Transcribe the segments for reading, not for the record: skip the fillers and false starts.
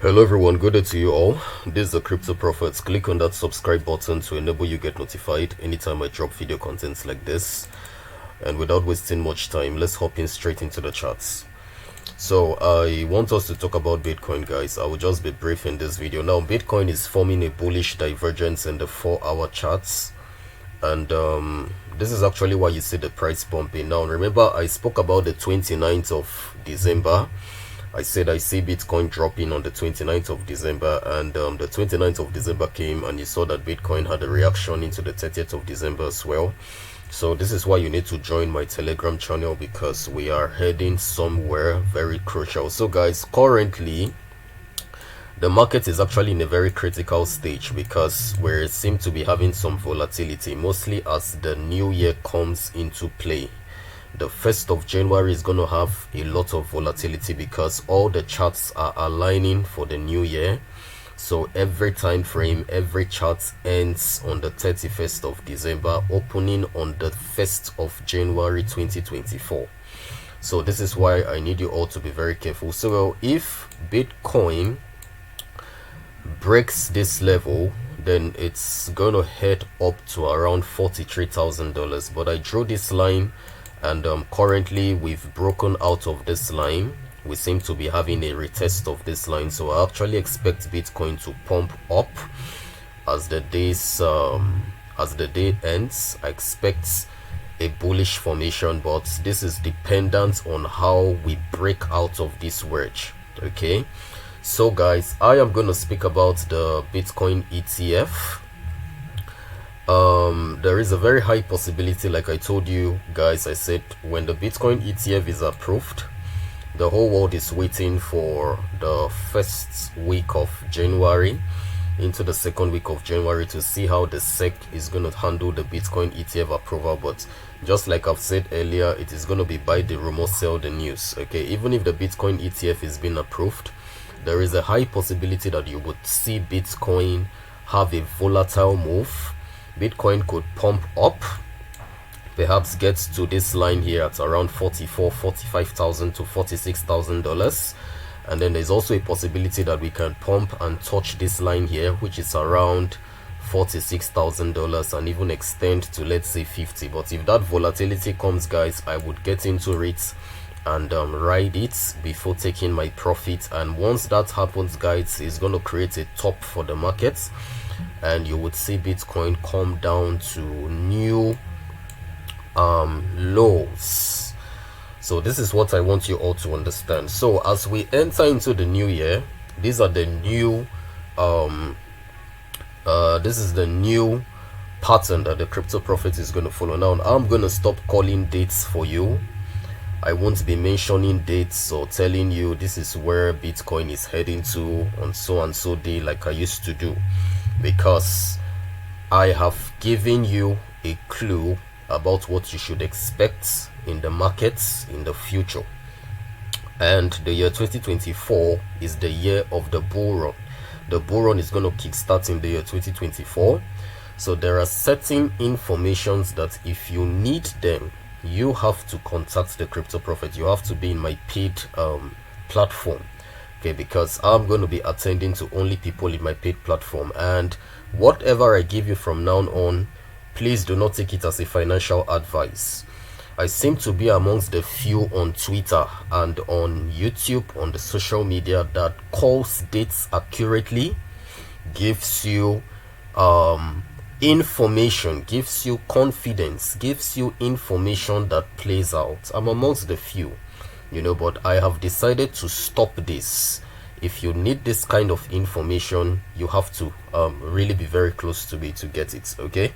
Hello everyone, good day to you all. This is the Cryptoprophet. Click on that subscribe button to enable you get notified anytime I drop video contents like this. And without wasting much time, let's hop in straight into the charts. So I want us to talk about Bitcoin, guys. I will just be brief in this video. Now Bitcoin is forming a bullish divergence in the 4-hour charts, and this is actually why you see the price pumping. Now remember, I spoke about the 29th of December. I said I see Bitcoin dropping on the 29th of December, and the 29th of December came and you saw that Bitcoin had a reaction into the 30th of December as well. So this is why you need to join my Telegram channel, because we are heading somewhere very crucial. So guys, currently the market is actually in a very critical stage, because we seem to be having some volatility, mostly as the new year comes into play. The 1st of January is going to have a lot of volatility because all the charts are aligning for the new year. So every time frame, every chart ends on the 31st of December, opening on the 1st of January 2024. So this is why I need you all to be very careful. So if Bitcoin breaks this level, then it's going to head up to around $43,000. But I drew this line, and currently we've broken out of this line. We seem to be having a retest of this line, so I actually expect Bitcoin to pump up as the days as the day ends. I expect a bullish formation, but this is dependent on how we break out of this wedge. Okay, so guys, I am going to speak about the Bitcoin ETF. There is a very high possibility, like I told you guys, I said when the Bitcoin ETF is approved, the whole world is waiting for the first week of January into the second week of January to see how the SEC is going to handle the Bitcoin ETF approval. But just like I've said earlier, it is going to be buy the rumor, sell the news. Okay, even if the Bitcoin ETF is being approved, there is a high possibility that you would see Bitcoin have a volatile move. Bitcoin could pump up, perhaps gets to this line here at around $45,000 to $46,000, and then there's also a possibility that we can pump and touch this line here, which is around $46,000, and even extend to, let's say, 50. But if that volatility comes, guys, I would get into it and ride it before taking my profit. And once that happens, guys, it's going to create a top for the market, and you would see Bitcoin come down to new lows. So this is what I want you all to understand. So as we enter into the new year, these are the new this is the new pattern that the Cryptoprophet is going to follow. Now I'm going to stop calling dates for you. I won't be mentioning dates or telling you this is where Bitcoin is heading to on so and so day like I used to do, because I have given you a clue about what you should expect in the markets in the future. And the year 2024 is the year of the bull run. The bull run is going to kickstart in the year 2024. So there are certain informations that if you need them, you have to contact the Cryptoprophet. You have to be in my paid platform. Okay, because I'm going to be attending to only people in my paid platform, and whatever I give you from now on, please do not take it as a financial advice. I seem to be amongst the few on Twitter and on YouTube, on the social media, that calls dates accurately, gives you information, gives you confidence, gives you information that plays out. I'm amongst the few, you know, but I have decided to stop this. If you need this kind of information, you have to really be very close to me to get it. Okay,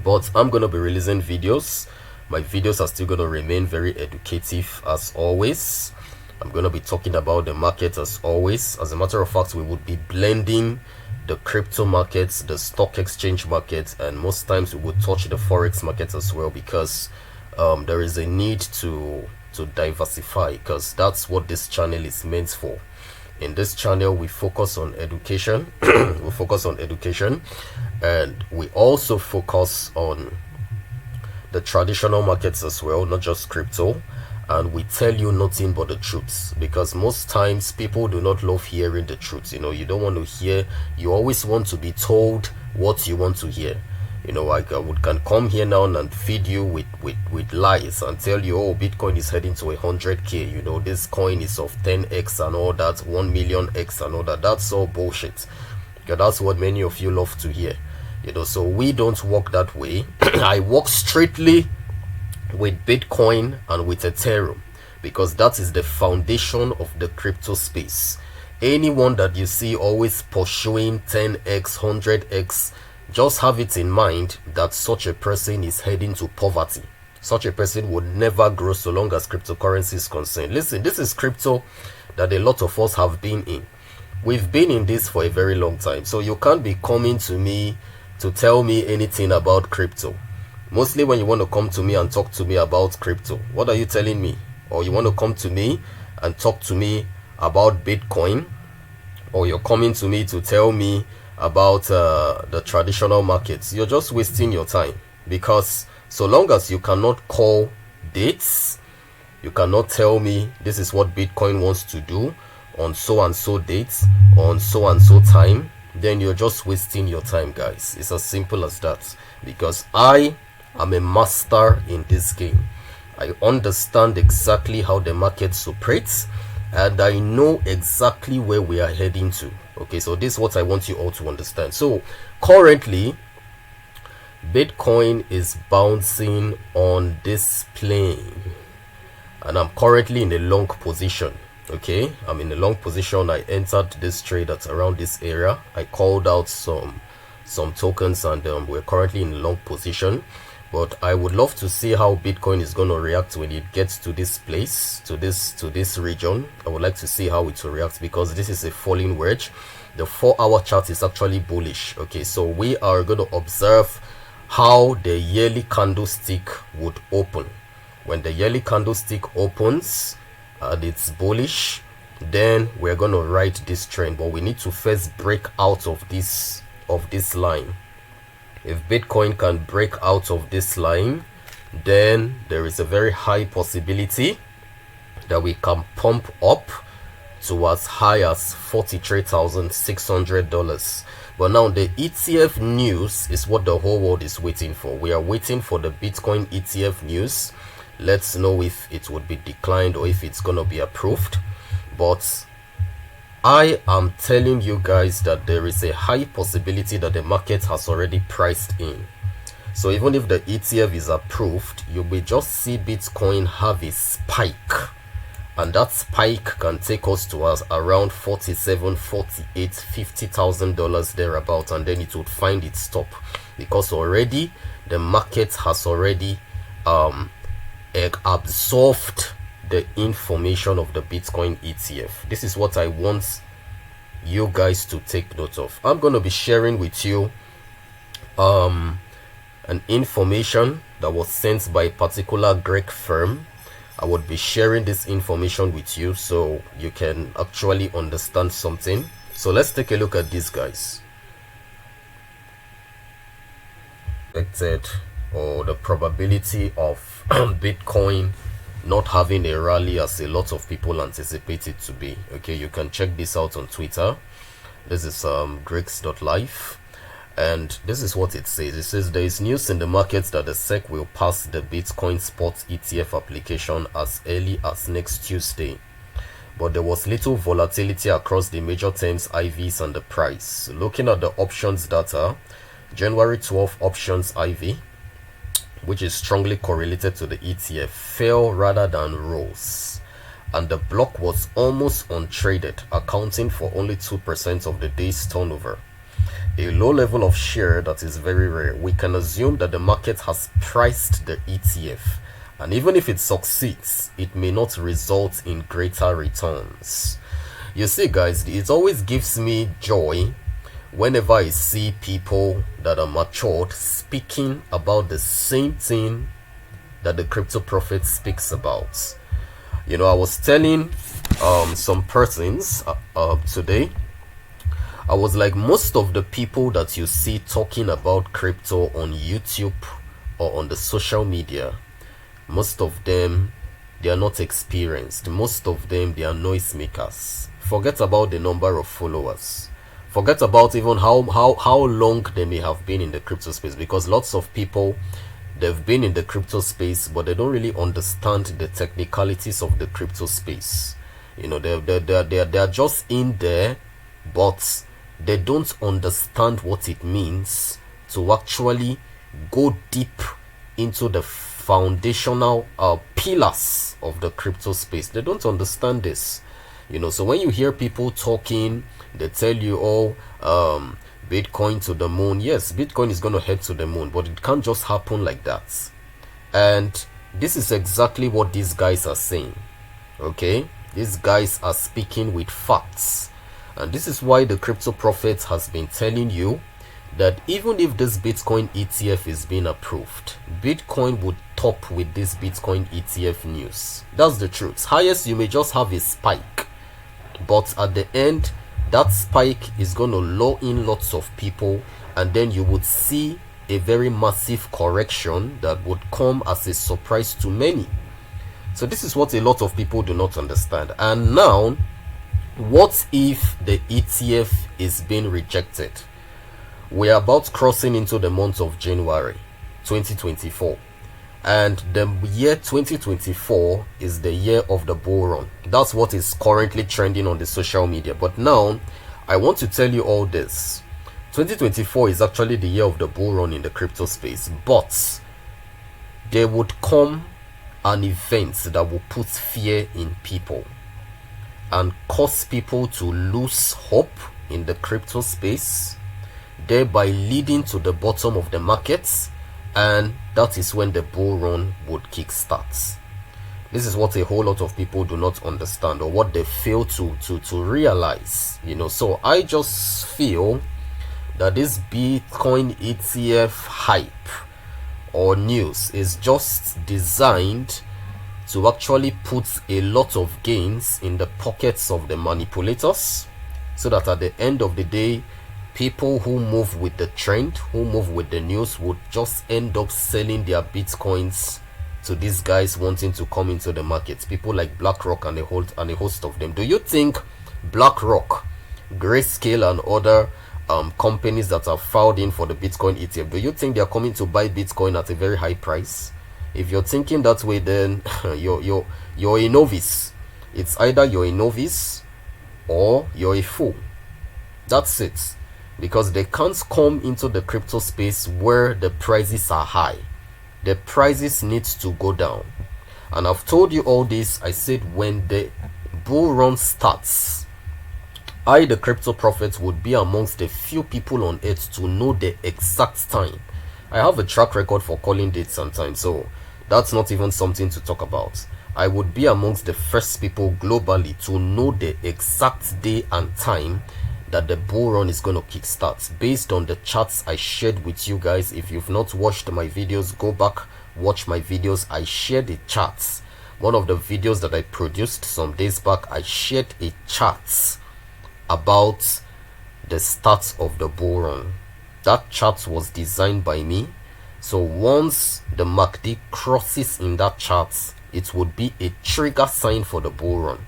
but I'm gonna be releasing videos. My videos are still gonna remain very educative as always. I'm gonna be talking about the market as always. As a matter of fact, we would be blending the crypto markets, the stock exchange market, and most times we would touch the forex market as well, because there is a need to diversify, because that's what this channel is meant for. In this channel, we focus on education. We focus on education, and we also focus on the traditional markets as well, not just crypto. and we tell you nothing but the truth, because most times people do not love hearing the truth. You know, you don't want to hear, you always want to be told what you want to hear. You know, like I can come here now and feed you with lies and tell you, oh, Bitcoin is heading to 100k, you know, this coin is of 10x and all that, 1 million x and all that. That's all bullshit, because that's what many of you love to hear. You know, so we don't work that way. I work strictly with Bitcoin and with Ethereum, because that is the foundation of the crypto space. Anyone that you see always pursuing 10x, 100x, just have it in mind that such a person is heading to poverty. Such a person would never grow so long as cryptocurrency is concerned. Listen, this is crypto that a lot of us have been in. We've been in this for a very long time. So you can't be coming to me to tell me anything about crypto. Mostly when you want to come to me and talk to me about crypto, what are you telling me? Or you want to come to me and talk to me about Bitcoin, or you're coming to me to tell me about the traditional markets. You're just wasting your time, because so long as you cannot call dates, you cannot tell me this is what Bitcoin wants to do on so and so dates, on so and so time, then you're just wasting your time, guys. It's as simple as that, because I am a master in this game. I understand exactly how the market operates, and I know exactly where we are heading to. Okay, so this is what I want you all to understand. So currently Bitcoin is bouncing on this plane, and I'm currently in a long position. Okay, I'm in a long position. I entered this trade at around this area. I called out some tokens, and we're currently in a long position. But I would love to see how Bitcoin is going to react when it gets to this place, to this region. I would like to see how it will react, because this is a falling wedge. The 4-hour chart is actually bullish. Okay, so we are going to observe how the yearly candlestick would open. When the yearly candlestick opens and it's bullish, then we're going to ride this trend. But we need to first break out of this line. If Bitcoin can break out of this line, then there is a very high possibility that we can pump up to as high as $43,600. But now the ETF news is what the whole world is waiting for. We are waiting for the Bitcoin ETF news. Let's know if it would be declined or if it's going to be approved. But I am telling you guys that there is a high possibility that the market has already priced in. So even if the ETF is approved, you will just see Bitcoin have a spike, and that spike can take us to us around 47, 48, $50,000 thereabout, and then it would find its stop, because already the market has already absorbed the information of the Bitcoin ETF. This is what I want you guys to take note of. I'm going to be sharing with you an information that was sent by a particular Greek firm. I would be sharing this information with you so you can actually understand something. So let's take a look at this, guys. Or the probability of Bitcoin not having a rally as a lot of people anticipate it to be. Okay, you can check this out on Twitter. This is Greeks.life, and this is what it says. It says there is news in the markets that the SEC will pass the Bitcoin spot ETF application as early as next Tuesday, but there was little volatility across the major terms, IVs, and the price. Looking at the options data, January 12 options IV, which is strongly correlated to the ETF, fell rather than rose, and the block was almost untraded, accounting for only 2% of the day's turnover. A low level of share that is very rare. We can assume that the market has priced the ETF, and even if it succeeds, it may not result in greater returns. You see, guys, it always gives me joy whenever I see people that are matured speaking about the same thing that the Cryptoprophet speaks about. You know, I was telling some persons today, I was like, most of the people that you see talking about crypto on YouTube or on the social media, most of them they are not experienced. Most of them, they are noisemakers. Forget about the number of followers. Forget about even how long they may have been in the crypto space, because lots of people, they've been in the crypto space, but they don't really understand the technicalities of the crypto space. You know, they're just in there, but they don't understand what it means to actually go deep into the foundational pillars of the crypto space. They don't understand this. You know, so when you hear people talking, they tell you, oh, Bitcoin to the moon. Yes, Bitcoin is going to head to the moon, but it can't just happen like that. And this is exactly what these guys are saying. Okay, these guys are speaking with facts. And this is why the Cryptoprophet has been telling you that even if this Bitcoin ETF is being approved, Bitcoin would top with this Bitcoin ETF news. That's the truth. Highest, you may just have a spike, but at the end, that spike is going to lure in lots of people, and then you would see a very massive correction that would come as a surprise to many. So this is what a lot of people do not understand. And now, what if the ETF is being rejected? We are about crossing into the month of January 2024, and the year 2024 is the year of the bull run. That's what is currently trending on the social media. But now I want to tell you all this. 2024 is actually the year of the bull run in the crypto space, but there would come an event that will put fear in people and cause people to lose hope in the crypto space, thereby leading to the bottom of the markets, and that is when the bull run would kickstart. This is what a whole lot of people do not understand, or what they fail to realize. You know, so I just feel that this Bitcoin ETF hype or news is just designed to actually put a lot of gains in the pockets of the manipulators, so that at the end of the day, people who move with the trend, who move with the news, would just end up selling their Bitcoins to these guys wanting to come into the markets. People like BlackRock and a host of them. Do you think BlackRock, Grayscale, and other companies that are filed in for the Bitcoin ETF, do you think they are coming to buy Bitcoin at a very high price? If you're thinking that way, then you're a novice. It's either you're a novice or you're a fool. That's it. Because they can't come into the crypto space where the prices are high. The prices needs to go down. And I've told you all this. I said when the bull run starts, I, the Cryptoprophet, would be amongst the few people on earth to know the exact time. I have a track record for calling dates sometimes, so that's not even something to talk about. I would be amongst the first people globally to know the exact day and time that the bull run is going to kickstart, based on the charts I shared with you guys. If you've not watched my videos, go back, watch my videos. I shared the charts. One of the videos that I produced some days back, I shared a chart about the start of the bull run. That chart was designed by me. So once the MACD crosses in that chart, it would be a trigger sign for the bull run.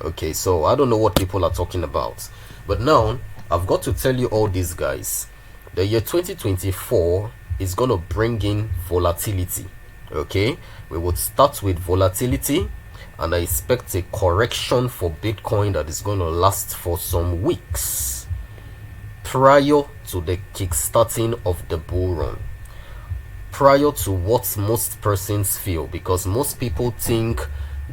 Okay, so I don't know what people are talking about. But now, I've got to tell you all these guys. The year 2024 is going to bring in volatility. Okay, we would start with volatility, and I expect a correction for Bitcoin that is going to last for some weeks prior to the kickstarting of the bull run. Prior to what most persons feel, because most people think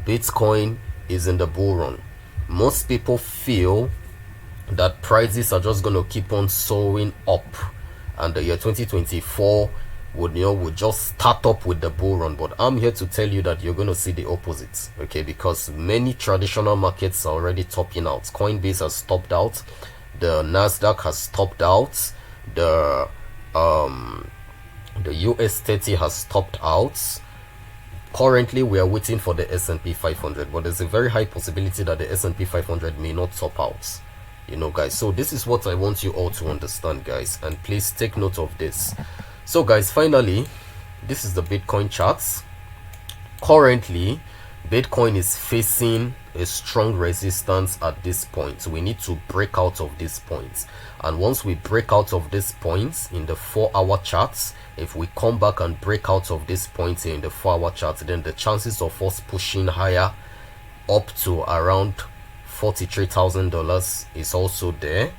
Bitcoin is in the bull run. Most people feel that prices are just going to keep on soaring up, and the year 2024 would just start up with the bull run. But I'm here to tell you that you're going to see the opposite. Okay, because many traditional markets are already topping out. Coinbase has topped out, the Nasdaq has topped out, the US 30 has topped out. Currently we are waiting for the S&P 500, but there's a very high possibility that the S&P 500 may not top out. You know, guys, so this is what I want you all to understand, guys, and please take note of this. So guys, finally, this is the Bitcoin charts. Currently Bitcoin is facing a strong resistance at this point. We need to break out of this point. And once we break out of this point in the 4-hour charts, if we come back and break out of this point in the 4-hour chart, then the chances of us pushing higher up to around $43,000 is also there.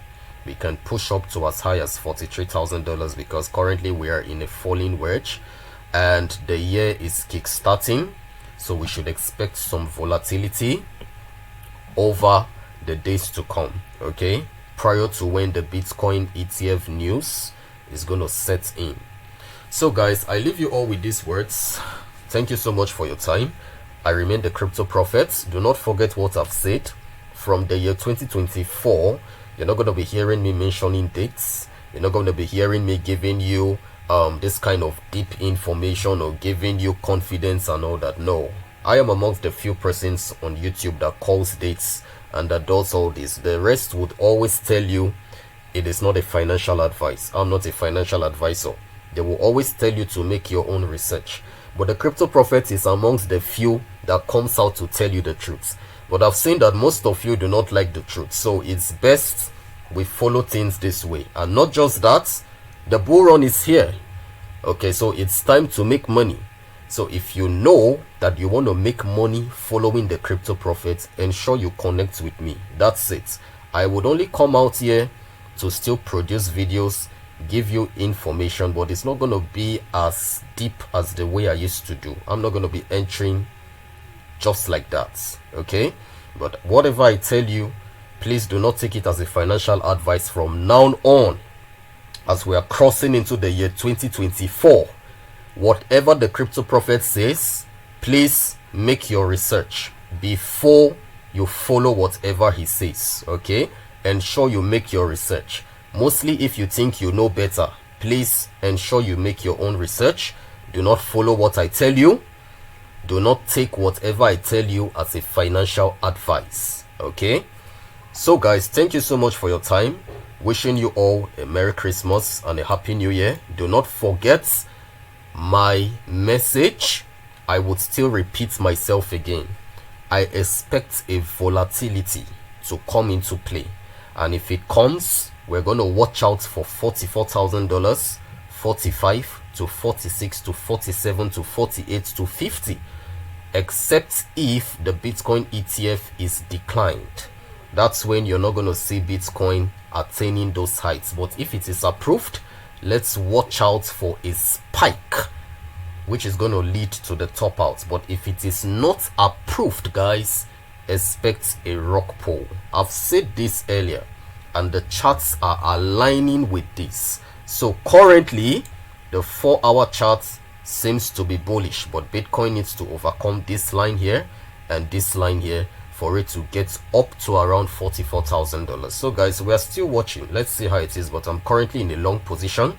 We can push up to as high as $43,000 because currently we are in a falling wedge and the year is kickstarting. So we should expect some volatility over the days to come, okay? Prior to when the Bitcoin ETF news is going to set in. So guys, I leave you all with these words. Thank you so much for your time. I remain the Crypto Prophet. Do not forget what I've said. From the year 2024, you're not going to be hearing me mentioning dates. You're not going to be hearing me giving you this kind of deep information or giving you confidence and all that. No, I am amongst the few persons on YouTube that calls dates and that does all this. The rest would always tell you it is not a financial advice. I'm not a financial advisor. They will always tell you to make your own research. But the Crypto Prophet is amongst the few that comes out to tell you the truth. But I've seen that most of you do not like the truth. So it's best we follow things this way. And not just that, the bull run is here. Okay, so it's time to make money. So if you know that you want to make money following the Crypto Prophet, ensure you connect with me. That's it. I would only come out here to still produce videos, give you information, but it's not going to be as deep as the way I used to do. I'm not going to be entering just like that, okay? But whatever I tell you, please do not take it as a financial advice from now on. As we are crossing into the year 2024, whatever the Crypto Prophet says, please make your research before you follow whatever he says, okay? Ensure you make your research. Mostly if you think you know better, please ensure you make your own research. Do not follow what I tell you. Do not take whatever I tell you as a financial advice, okay? So guys, thank you so much for your time. Wishing you all a Merry Christmas and a Happy New Year. Do not forget my message. I would still repeat myself again. I expect a volatility to come into play. And if it comes, we're going to watch out for $44,000, 45 to 46 to 47 to 48 to 50. Except if the Bitcoin ETF is declined. That's when you're not going to see Bitcoin attaining those heights. But if it is approved, let's watch out for a spike, which is going to lead to the top out. But if it is not approved, guys, expect a rock pull. I've said this earlier, and the charts are aligning with this. So currently, the 4-hour chart seems to be bullish, but Bitcoin needs to overcome this line here and this line here for it to get up to around $44,000. So guys, we are still watching. Let's see how it is, but I'm currently in a long position.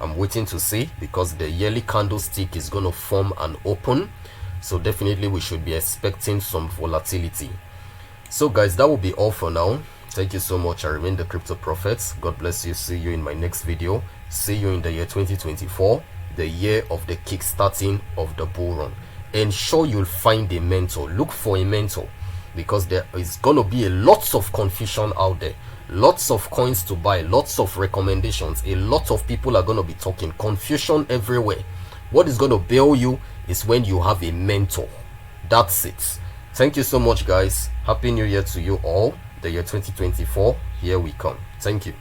I'm waiting to see because the yearly candlestick is going to form and open. So definitely we should be expecting some volatility. So guys, that will be all for now. Thank you so much. I remain the Crypto Prophet. God bless you. See you in my next video. See you in the year 2024, the year of the kickstarting of the bull run. Ensure you'll find a mentor. Look for a mentor, because there is going to be a lots of confusion out there. Lots of coins to buy, lots of recommendations. A lot of people are going to be talking. Confusion everywhere. What is going to bail you is when you have a mentor. That's it. Thank you so much, guys. Happy New Year to you all. The year 2024, here we come. Thank you.